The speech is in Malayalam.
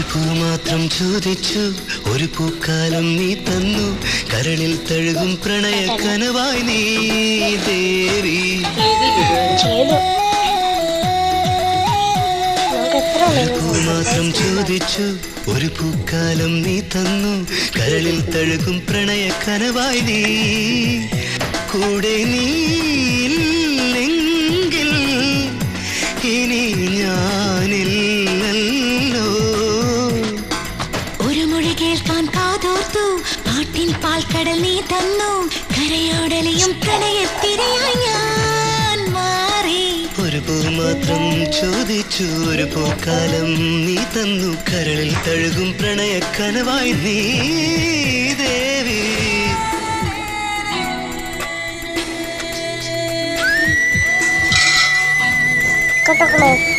പൂ മാത്രം ചോദിച്ചു ഒരു പൂക്കാലം നീ തന്നു കരളിൽ തഴുകും പ്രണയ കനവായി നീ ദേവി ഒരു പൂ മാത്രം ചോദിച്ചു ഒരു പൂക്കാലം നീ തന്നു കരളിൽ തഴുകും പ്രണയ കനവായി നീ കൂടെ നീല്ലെങ്കിൽ ഇനി ഞാനില്ലല്ലോ ഒരു മൊഴി കേൾക്കാൻ കാതോർത്തു പാട്ടിൻ പാൽക്കടൽ നീ തന്നു കരയോടലിയും പ്രണയത്തിരയായി ഞാൻ മാറി ഒരു പൂ മാത്രം ചോദിച്ചു ഒരു പൂക്കാലം നീ തന്നു കരളിൽ തഴുകും പ്രണയ കനവായി നീ ദേവി Kata